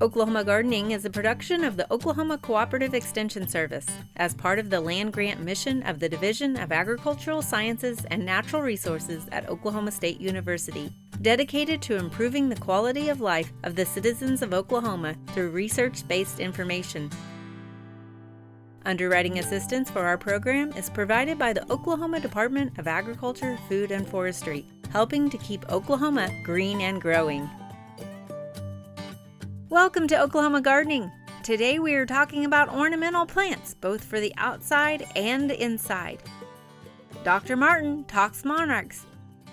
Oklahoma Gardening is a production of the Oklahoma Cooperative Extension Service as part of the land grant mission of the Division of Agricultural Sciences and Natural Resources at Oklahoma State University, dedicated to improving the quality of life of the citizens of Oklahoma through research-based information. Underwriting assistance for our program is provided by the Oklahoma Department of Agriculture, Food, and Forestry, helping to keep Oklahoma green and growing. Welcome to Oklahoma Gardening. Today we are talking about ornamental plants, both for the outside and inside. Dr. Martin talks monarchs.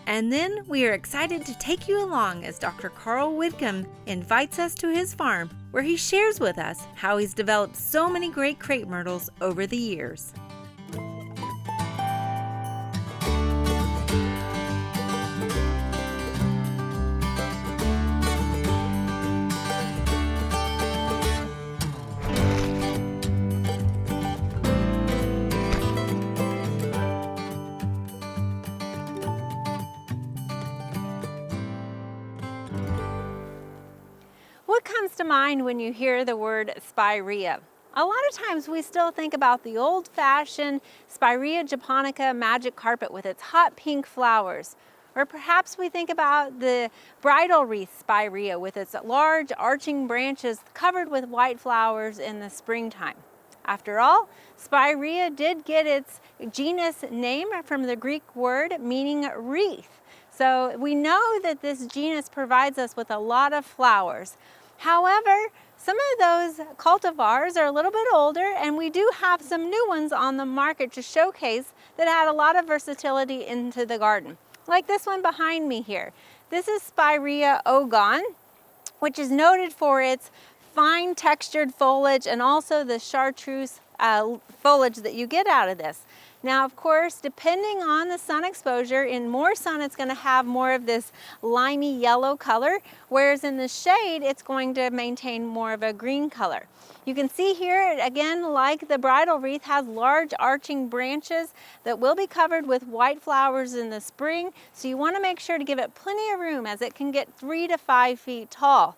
And then we are excited to take you along as Dr. Carl Whitcomb invites us to his farm, where he shares with us how he's developed so many great crapemyrtles over the years. What comes to mind when you hear the word Spirea? A lot of times we still think about the old-fashioned Spirea japonica magic carpet with its hot pink flowers. Or perhaps we think about the bridal wreath Spirea with its large arching branches covered with white flowers in the springtime. After all, Spirea did get its genus name from the Greek word meaning wreath. So we know that this genus provides us with a lot of flowers. However, some of those cultivars are a little bit older, and we do have some new ones on the market to showcase that add a lot of versatility into the garden. Like this one behind me here. This is Spirea ogon, which is noted for its fine textured foliage and also the chartreuse foliage that you get out of this. Now, of course, depending on the sun exposure, in more sun it's going to have more of this limey yellow color, whereas in the shade it's going to maintain more of a green color. You can see here, again, like the bridal wreath, has large arching branches that will be covered with white flowers in the spring, so you want to make sure to give it plenty of room as it can get 3 to 5 feet tall.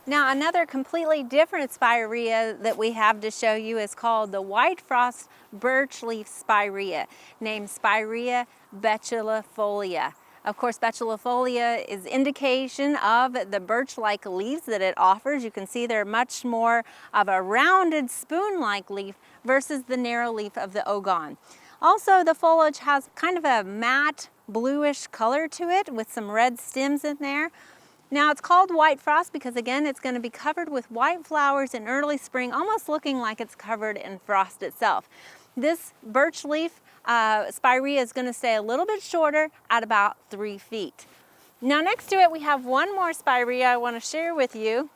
Now, another completely different Spirea that we have to show you is called the white frost birch leaf Spirea, named Spirea betulifolia. Of course, betulifolia is indication of the birch-like leaves that it offers. You can see they're much more of a rounded spoon-like leaf versus the narrow leaf of the ogon. Also, the foliage has kind of a matte bluish color to it with some red stems in there. Now, it's called white frost because, again, it's going to be covered with white flowers in early spring, almost looking like it's covered in frost itself. This birch leaf Spirea is going to stay a little bit shorter at about 3 feet. Now, next to it, we have one more Spirea I want to share with you.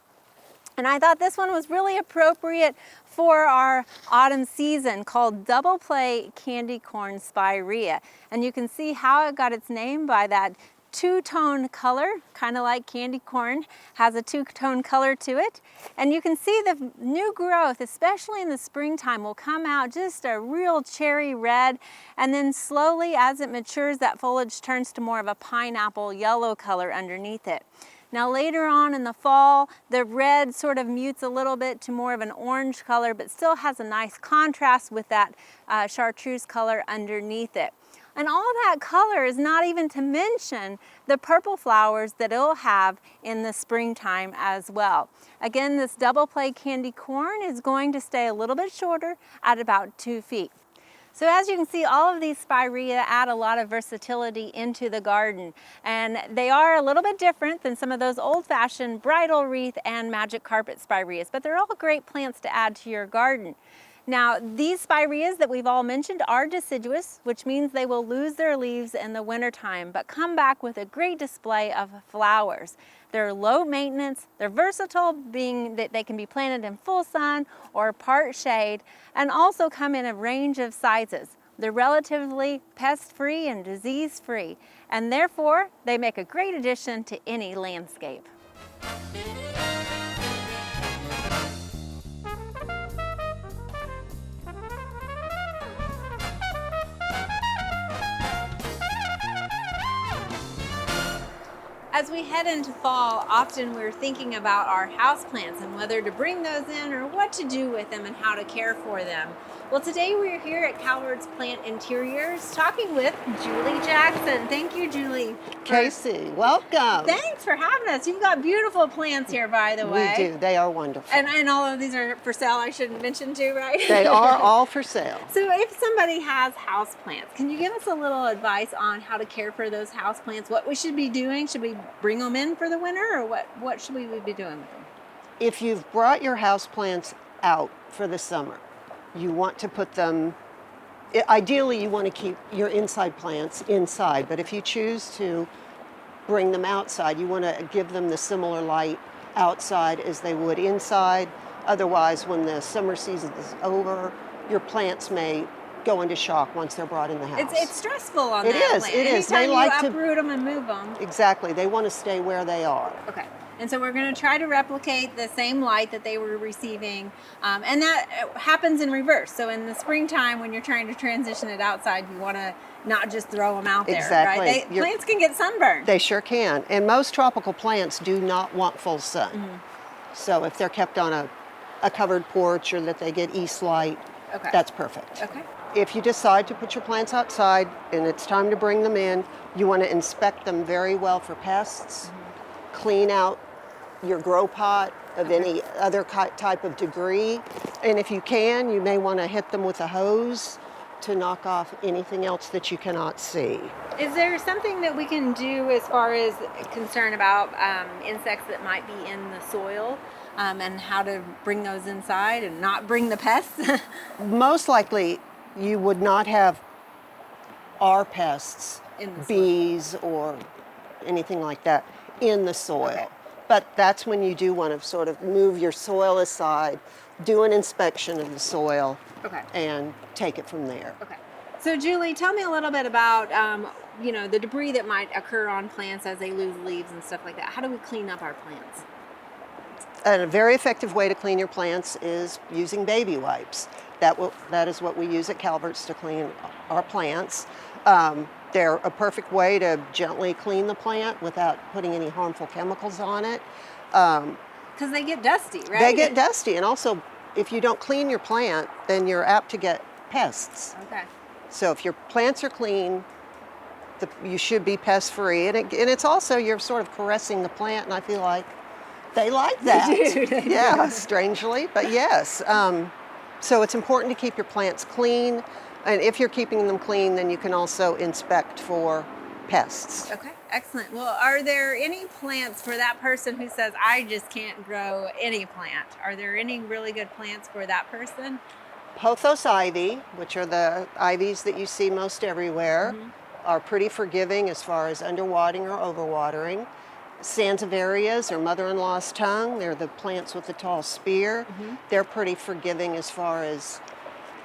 And I thought this one was really appropriate for our autumn season, called Double Play Candy Corn Spirea. And you can see how it got its name by that two-tone color, kind of like candy corn, has a two-tone color to it. And you can see the new growth, especially in the springtime, will come out just a real cherry red, and then slowly as it matures, that foliage turns to more of a pineapple yellow color underneath it. Now, later on in the fall, the red sort of mutes a little bit to more of an orange color, but still has a nice contrast with that chartreuse color underneath it. And all that color is not even to mention the purple flowers that it'll have in the springtime as well. Again, this double play candy corn is going to stay a little bit shorter at about 2 feet. So as you can see, all of these Spirea add a lot of versatility into the garden, and they are a little bit different than some of those old-fashioned bridal wreath and magic carpet Spireas, but they're all great plants to add to your garden. Now, these Spireas that we've all mentioned are deciduous, which means they will lose their leaves in the wintertime, but come back with a great display of flowers. They're low maintenance, they're versatile, being that they can be planted in full sun or part shade, and also come in a range of sizes. They're relatively pest-free and disease-free, and therefore they make a great addition to any landscape. As we head into fall, often we're thinking about our houseplants and whether to bring those in or what to do with them and how to care for them. Well, today we're here at Calvert's Plant Interiors talking with Julie Jackson. Thank you, Julie. Casey, welcome. Thanks for having us. You've got beautiful plants here, by the way. We do. They are wonderful. And all of these are for sale, I shouldn't mention too, right? They are all for sale. So if somebody has houseplants, can you give us a little advice on how to care for those houseplants? What we should be doing? Should we bring them in for the winter, or what should we be doing with them? If you've brought your houseplants out for the summer, you want to put them, ideally you want to keep your inside plants inside, but if you choose to bring them outside, you want to give them the similar light outside as they would inside. Otherwise, when the summer season is over, your plants may go into shock once they're brought in the house. It's stressful on it that is, plant. It is. Anytime They like you to uproot them and move them. Exactly. They want to stay where they are. Okay. And so we're going to try to replicate the same light that they were receiving. And that happens in reverse. So in the springtime, when you're trying to transition it outside, you want to not just throw them out there. Exactly. Right? Plants can get sunburned. They sure can. And most tropical plants do not want full sun. Mm-hmm. So if they're kept on a covered porch or that they get east light, okay, that's perfect. Okay. If you decide to put your plants outside and it's time to bring them in, you want to inspect them very well for pests, mm-hmm, clean out your grow pot of any other type of debris. And if you can, you may want to hit them with a hose to knock off anything else that you cannot see. Is there something that we can do as far as concern about insects that might be in the soil and how to bring those inside and not bring the pests? Most likely, you would not have our pests, in the bees or anything like that, in the soil. Okay. But that's when you do want to sort of move your soil aside, do an inspection of the soil, okay, and take it from there. Okay. So Julie, tell me a little bit about the debris that might occur on plants as they lose leaves and stuff like that. How do we clean up our plants? And a very effective way to clean your plants is using baby wipes. That is what we use at Calvert's to clean our plants. They're a perfect way to gently clean the plant without putting any harmful chemicals on it. Because they get dusty, right? They get dusty, and also if you don't clean your plant, then you're apt to get pests. Okay. So if your plants are clean, you should be pest-free. And it's also, you're sort of caressing the plant, and I feel like they like that. They do. Yeah, strangely, but yes. So it's important to keep your plants clean. And if you're keeping them clean, then you can also inspect for pests. Okay, excellent. Well, are there any plants for that person who says, I just can't grow any plant? Are there any really good plants for that person? Pothos ivy, which are the ivies that you see most everywhere, mm-hmm, are pretty forgiving as far as underwatering or overwatering. Sansevieras or mother-in-law's tongue, they're the plants with the tall spear. Mm-hmm. They're pretty forgiving as far as,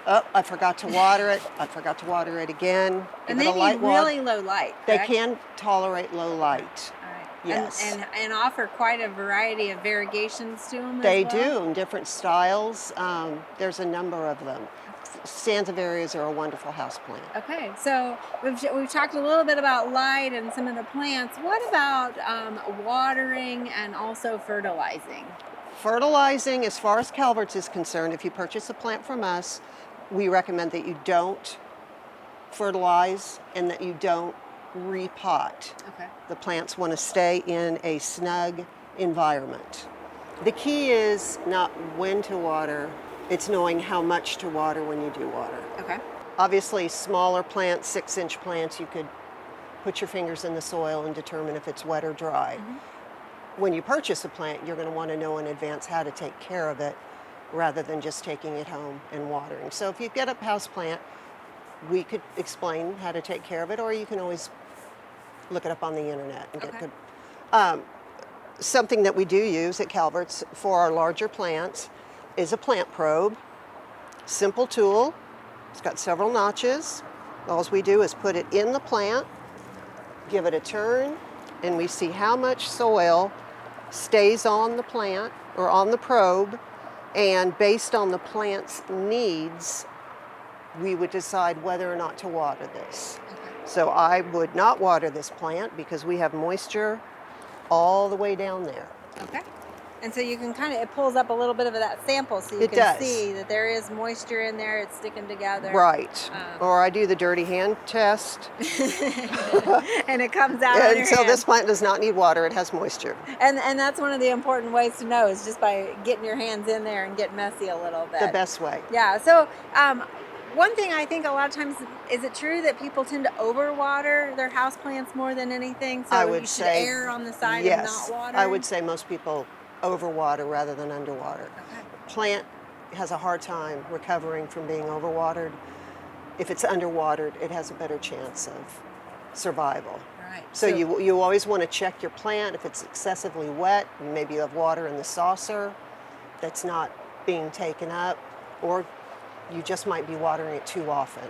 oh, I forgot to water it. I forgot to water it again. And they need really low light, correct? They can tolerate low light. All right. Yes. And offer quite a variety of variegations to them They as well? do, in different styles. There's a number of them. Sansevierias are a wonderful houseplant. Okay, so we've talked a little bit about light and some of the plants. What about watering and also fertilizing? Fertilizing, as far as Calvert's is concerned, if you purchase a plant from us, we recommend that you don't fertilize and that you don't repot. Okay. The plants want to stay in a snug environment. The key is not when to water, it's knowing how much to water when you do water. Okay. Obviously, smaller plants, 6-inch plants, you could put your fingers in the soil and determine if it's wet or dry. Mm-hmm. When you purchase a plant, you're going to want to know in advance how to take care of it rather than just taking it home and watering. So if you get a house plant, we could explain how to take care of it, or you can always look it up on the internet and get good. Something that we do use at Calvert's for our larger plants is a plant probe. Simple tool. It's got several notches. All we do is put it in the plant, give it a turn, and we see how much soil stays on the plant or on the probe, and based on the plant's needs, we would decide whether or not to water this. So I would not water this plant because we have moisture all the way down there. Okay. And so you can kind of, it pulls up a little bit of that sample so you It can does. see that there is moisture in there, it's sticking together. Right. Or I do the dirty hand test. And it comes out on your And so hand. this plant does not need water, it has moisture. And that's one of the important ways to know is just by getting your hands in there and getting messy a little bit. The best way. Yeah. So one thing I think a lot of times, is it true that people tend to overwater their houseplants more than anything? So I would you should say err on the side yes. of not watering? I would say most people overwater rather than underwater. Okay. Plant has a hard time recovering from being overwatered. If it's underwatered, it has a better chance of survival. Right. So you always want to check your plant. If it's excessively wet, maybe you have water in the saucer that's not being taken up, or you just might be watering it too often.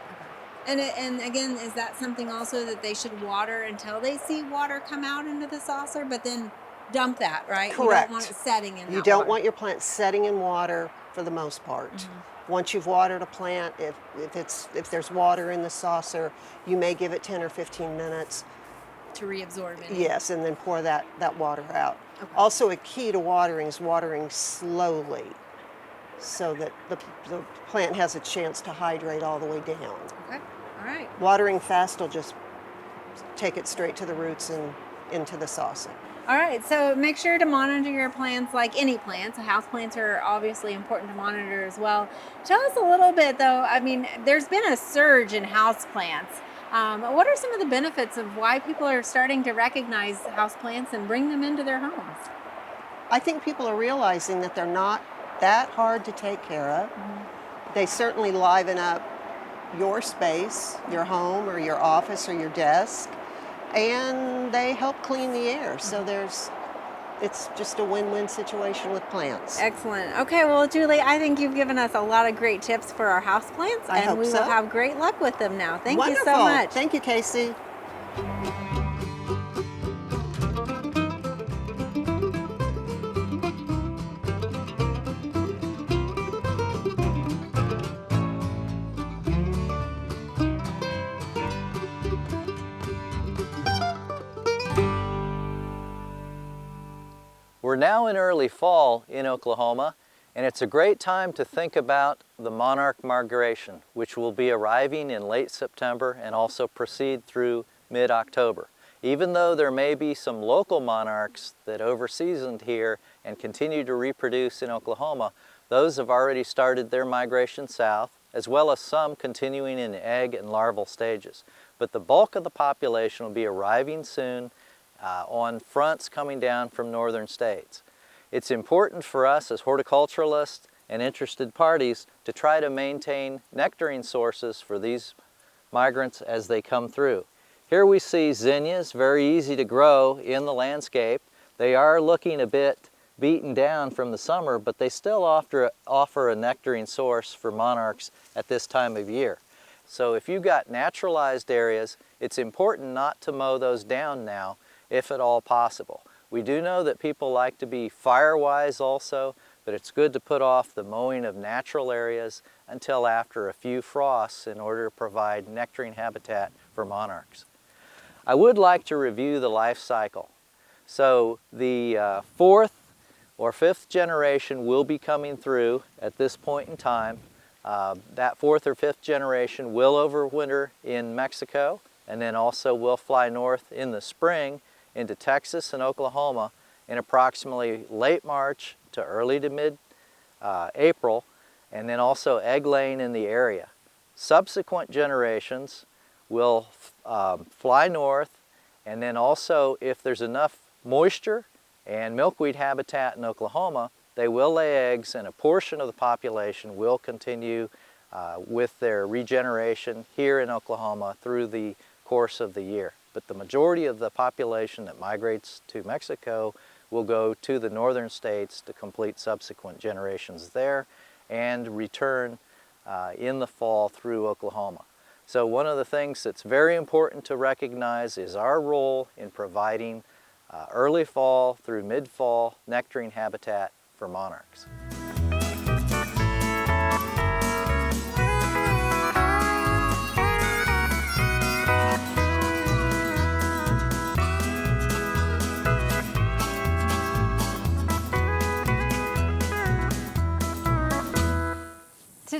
And again, is that something also that they should water until they see water come out into the saucer, but then dump that, right? Correct. You don't want it setting in You that don't water. want your plant setting in water for the most part. Mm-hmm. Once you've watered a plant, if there's water in the saucer, you may give it 10 or 15 minutes. To reabsorb it. Yes, and then pour that water out. Okay. Also, a key to watering is watering slowly so that the plant has a chance to hydrate all the way down. Okay. All right. Watering fast will just take it straight to the roots and into the saucer. All right, so make sure to monitor your plants like any plants. House plants are obviously important to monitor as well. Tell us a little bit though, I mean, there's been a surge in house plants. What are some of the benefits of why people are starting to recognize house plants and bring them into their homes? I think people are realizing that they're not that hard to take care of. Mm-hmm. They certainly liven up your space, your home or your office or your desk, and they help clean the air. So it's just a win-win situation with plants. Excellent. Okay, well, Julie, I think you've given us a lot of great tips for our house plants, I and hope we so. will have great luck with them now. Thank Wonderful. you so much. Thank you, Casey. We're now in early fall in Oklahoma, and it's a great time to think about the monarch migration, which will be arriving in late September and also proceed through mid-October. Even though there may be some local monarchs that overseasoned here and continue to reproduce in Oklahoma, those have already started their migration south, as well as some continuing in egg and larval stages. But the bulk of the population will be arriving soon on fronts coming down from northern states. It's important for us as horticulturalists and interested parties to try to maintain nectaring sources for these migrants as they come through. Here we see zinnias, very easy to grow in the landscape. They are looking a bit beaten down from the summer, but they still offer a nectaring source for monarchs at this time of year. So if you've got naturalized areas, it's important not to mow those down now, if at all possible. We do know that people like to be fire-wise also, but it's good to put off the mowing of natural areas until after a few frosts in order to provide nectaring habitat for monarchs. I would like to review the life cycle. So the fourth or fifth generation will be coming through at this point in time. That fourth or fifth generation will overwinter in Mexico, and then also will fly north in the spring into Texas and Oklahoma in approximately late March to early to mid-April, and then also egg laying in the area. Subsequent generations will fly north, and then also if there's enough moisture and milkweed habitat in Oklahoma, they will lay eggs, and a portion of the population will continue with their regeneration here in Oklahoma through the course of the year. But the majority of the population that migrates to Mexico will go to the northern states to complete subsequent generations there and return in the fall through Oklahoma. So one of the things that's very important to recognize is our role in providing early fall through mid-fall nectaring habitat for monarchs.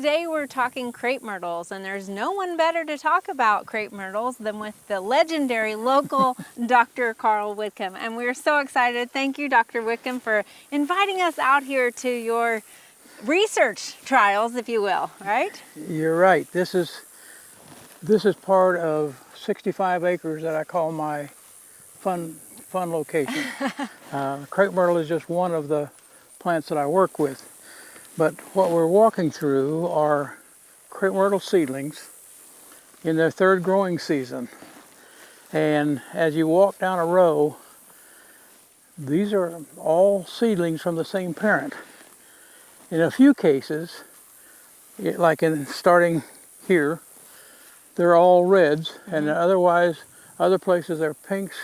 today we're talking crepe myrtles, and there's no one better to talk about crepe myrtles than with the legendary local Dr. Carl Whitcomb. And we're so excited. Thank you, Dr. Whitcomb, for inviting us out here to your research trials, if you will, right? You're right. This is part of 65 acres that I call my fun location. Crepe myrtle is just one of the plants that I work with. But what we're walking through are crepe myrtle seedlings in their third growing season. And as you walk down a row, these are all seedlings from the same parent. In a few cases, like in starting here, they're all reds, and otherwise, other places they're pinks.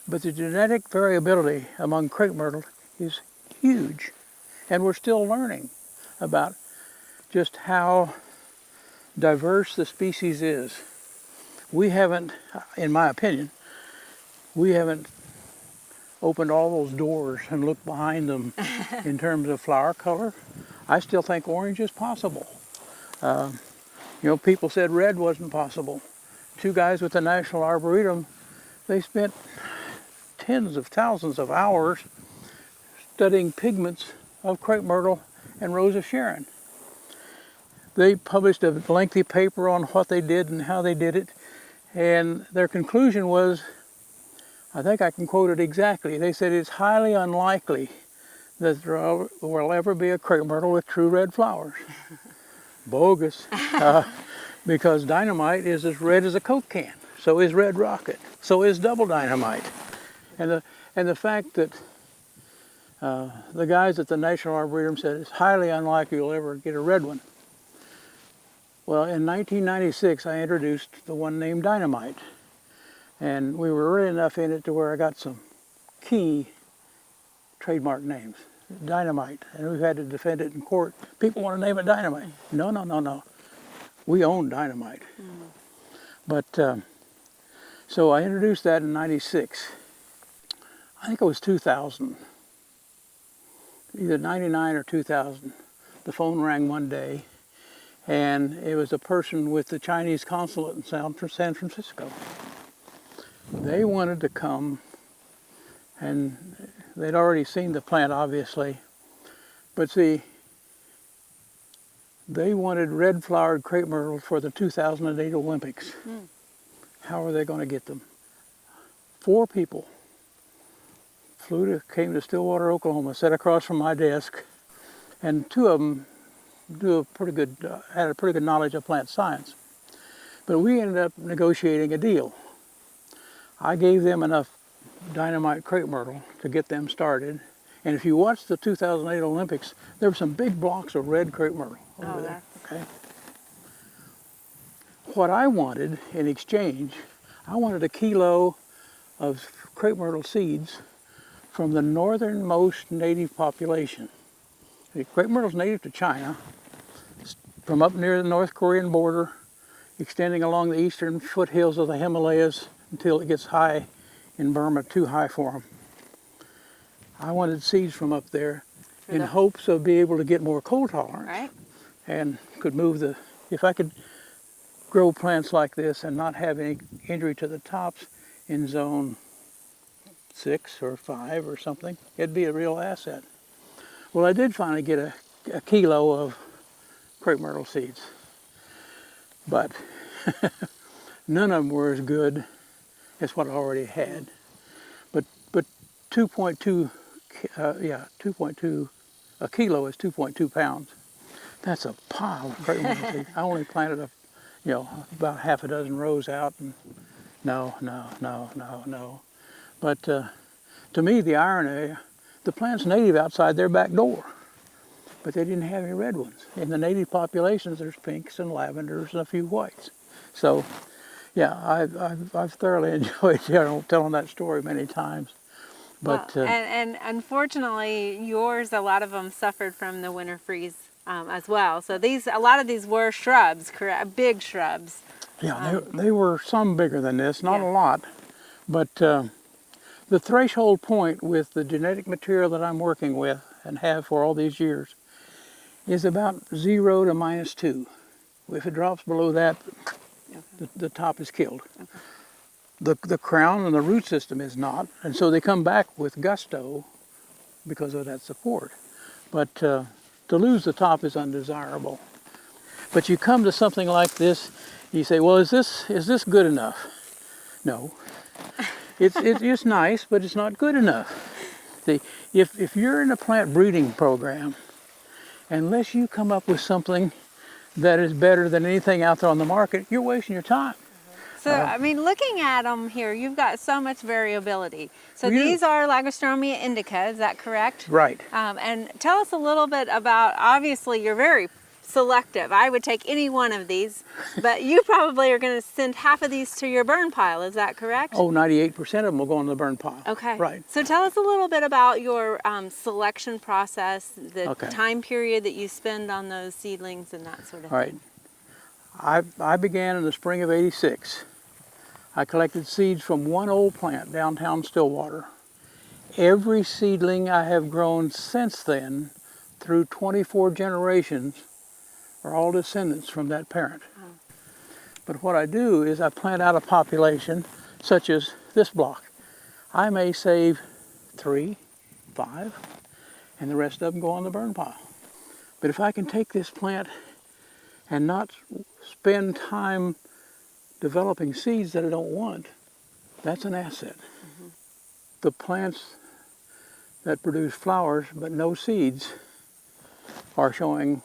But the genetic variability among crepe myrtle is huge, and we're still learning about just how diverse the species is. We haven't, in my opinion, we haven't opened all those doors and looked behind them in terms of flower color. I still think orange is possible. You know, people said red wasn't possible. Two guys with the National Arboretum, they spent tens of thousands of hours studying pigments of crepe myrtle and Rose of Sharon. They published a lengthy paper on what they did and how they did it, and their conclusion was, I think I can quote it exactly, they said it's highly unlikely that there will ever be a crepe myrtle with true red flowers. Bogus, because dynamite is as red as a Coke can, so is red rocket, so is double dynamite. And the fact that the guys at the National Arboretum said it's highly unlikely you'll ever get a red one. Well, in 1996, I introduced the one named Dynamite. And we were early enough in it to where I got some key trademark names. Dynamite. And we've had to defend it in court. People want to name it Dynamite. No, no, no, no. We own Dynamite. But, so I introduced that in 96. I think it was 2000. Either 99 or 2000. The phone rang one day, and it was a person with the Chinese consulate in San Francisco. They wanted to come, and they'd already seen the plant, obviously, but see, they wanted red-flowered crepe myrtle for the 2008 Olympics. How are they going to get them? 4 people came to Stillwater, Oklahoma, sat across from my desk, and 2 of them had a pretty good knowledge of plant science. But we ended up negotiating a deal. I gave them enough dynamite crepe myrtle to get them started. And if you watch the 2008 Olympics, there were some big blocks of red crepe myrtle over there. Okay. What I wanted in exchange, I wanted a kilo of crepe myrtle seeds from the northernmost native population. The crepe myrtle is native to China, from up near the North Korean border, extending along the eastern foothills of the Himalayas until it gets high in Burma, too high for them. I wanted seeds from up there in hopes of being able to get more cold tolerance. Right. And could move if I could grow plants like this and not have any injury to the tops in zone 6 or 5 or something, it'd be a real asset. Well, I did finally get a kilo of crepe myrtle seeds, but none of them were as good as what I already had. But 2.2, a kilo is 2.2 pounds. That's a pile of crepe myrtle seeds. I only planted about half a dozen rows out, and no. But to me, the irony, the plant's native outside their back door, but they didn't have any red ones. In the native populations, there's pinks and lavenders and a few whites. So, yeah, I've thoroughly enjoyed telling that story many times. But well, and unfortunately, yours, a lot of them suffered from the winter freeze as well. So a lot of these were shrubs, correct? Big shrubs. Yeah, they were some bigger than this, not a lot, but the threshold point with the genetic material that I'm working with and have for all these years is about 0 to -2. If it drops below that, the top is killed. The crown and the root system is not, and so they come back with gusto because of that support. But to lose the top is undesirable. But you come to something like this, you say, well, is this good enough? No. It's nice, but it's not good enough. See, if you're in a plant breeding program, unless you come up with something that is better than anything out there on the market, you're wasting your time. So, I mean, looking at them here, you've got so much variability. So We do. these are Lagerstroemia indica, is that correct? Right. And tell us a little bit about, obviously you're very selective. I would take any one of these, but you probably are going to send half of these to your burn pile, is that correct? Oh, 98% of them will go in the burn pile. Okay. Right. So tell us a little bit about your selection process, the time period that you spend on those seedlings and that sort of All thing. right. I began in the spring of '86. I collected seeds from one old plant downtown Stillwater. Every seedling I have grown since then, through 24 generations, are all descendants from that parent. But what I do is I plant out a population, such as this block. I may save 3, 5, and the rest of them go on the burn pile. But if I can take this plant and not spend time developing seeds that I don't want, that's an asset. The plants that produce flowers but no seeds are showing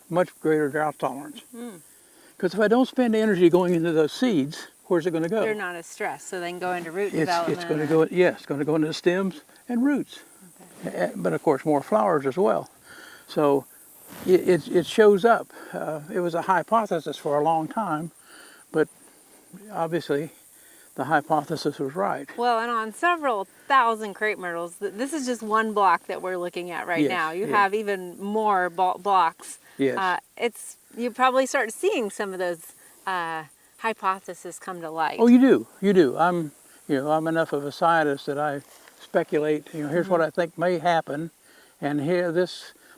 much greater drought tolerance. Because if I don't spend energy going into those seeds, where's it going to go? They're not as stressed, so they can go into root It's development. going to go. Yes, it's going to go into the stems and roots. Okay. But of course, more flowers as well. So it shows up. It was a hypothesis for a long time, but obviously the hypothesis was right. Well, and on several thousand crepe myrtles, this is just one block that we're looking at right Yes, now. You yes. have even more blocks. Yes. You probably start seeing some of those hypotheses come to light. Oh, you do. You do. I'm enough of a scientist that I speculate. Here's what I think may happen, and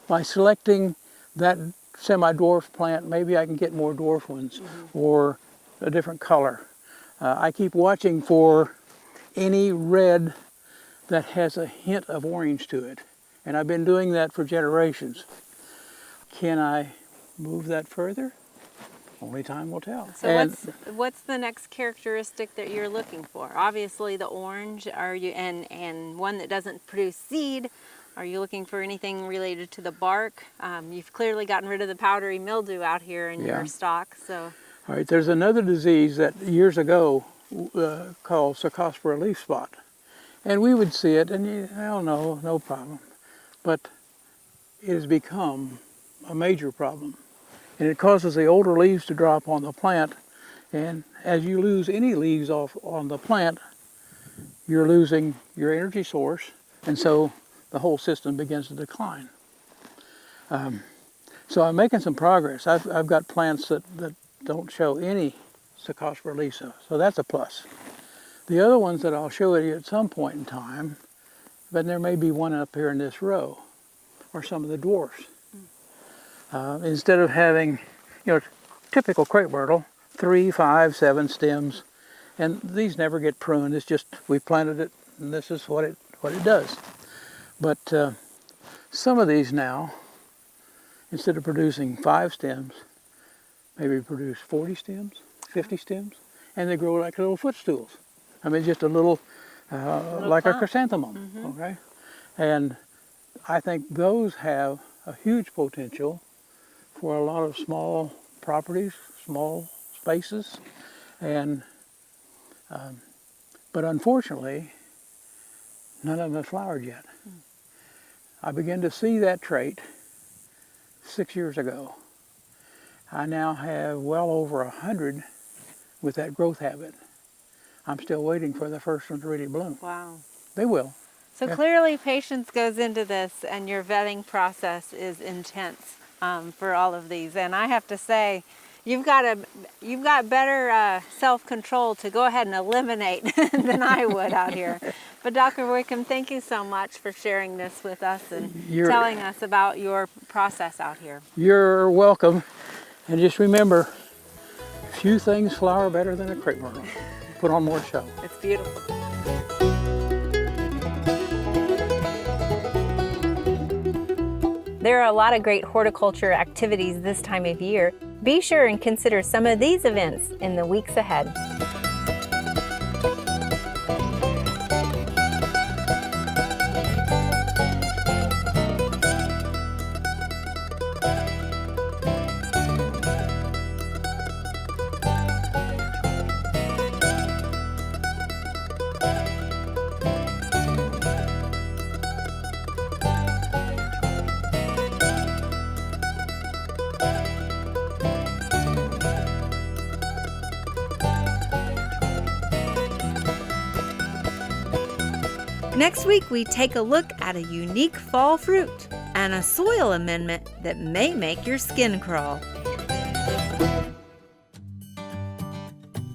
by selecting that semi-dwarf plant, maybe I can get more dwarf ones or a different color. I keep watching for any red that has a hint of orange to it, and I've been doing that for generations. Can I move that further? Only time will tell. So what's the next characteristic that you're looking for? Obviously the orange, and one that doesn't produce seed. Are you looking for anything related to the bark? You've clearly gotten rid of the powdery mildew out here in your stock. So. All right, there's another disease that years ago called Cercospora leaf spot. And we would see it and no problem. But it has become a major problem. And it causes the older leaves to drop on the plant. And as you lose any leaves off on the plant, you're losing your energy source. And so the whole system begins to decline. So I'm making some progress. I've got plants that don't show any Cercospora leaf, so that's a plus. The other ones that I'll show you at some point in time, but there may be one up here in this row, are some of the dwarfs. Instead of having, typical crepe myrtle, 3, 5, 7 stems, and these never get pruned. It's just we planted it, and this is what it does. But some of these now, instead of producing 5 stems, maybe produce 40 stems, 50 stems, and they grow like little footstools. I mean, just a little like a chrysanthemum, okay? And I think those have a huge potential for a lot of small properties, small spaces, and but unfortunately, none of them have flowered yet. I began to see that trait 6 years ago. I now have well over 100 with that growth habit. I'm still waiting for the first one to really bloom. Wow. They will. So clearly patience goes into this, and your vetting process is intense for all of these. And I have to say, You've got better self-control to go ahead and eliminate than I would out here. But Dr. Whitcomb, thank you so much for sharing this with us and telling us about your process out here. You're welcome. And just remember, few things flower better than a crepe myrtle. Put on more show. It's beautiful. There are a lot of great horticulture activities this time of year. Be sure and consider some of these events in the weeks ahead. Next week, we take a look at a unique fall fruit and a soil amendment that may make your skin crawl.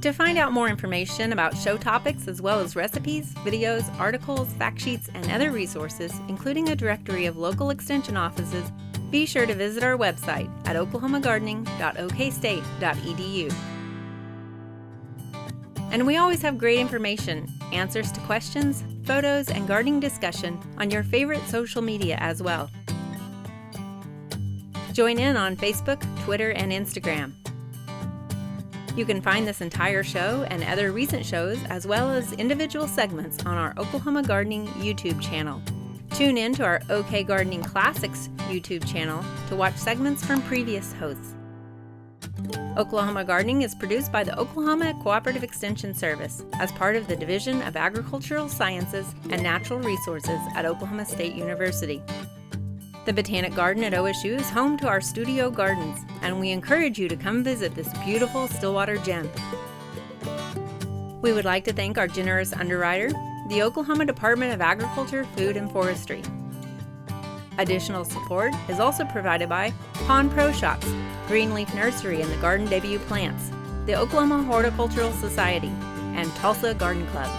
To find out more information about show topics as well as recipes, videos, articles, fact sheets, and other resources, including a directory of local extension offices, be sure to visit our website at oklahomagardening.okstate.edu. And we always have great information, answers to questions, photos, and gardening discussion on your favorite social media as well. Join in on Facebook, Twitter, and Instagram. You can find this entire show and other recent shows as well as individual segments on our Oklahoma Gardening YouTube channel. Tune in to our OK Gardening Classics YouTube channel to watch segments from previous hosts. Oklahoma Gardening is produced by the Oklahoma Cooperative Extension Service as part of the Division of Agricultural Sciences and Natural Resources at Oklahoma State University. The Botanic Garden at OSU is home to our studio gardens, and we encourage you to come visit this beautiful Stillwater gem. We would like to thank our generous underwriter, the Oklahoma Department of Agriculture, Food, and Forestry. Additional support is also provided by Pond Pro Shops, Greenleaf Nursery and the Garden Debut Plants, the Oklahoma Horticultural Society, and Tulsa Garden Club.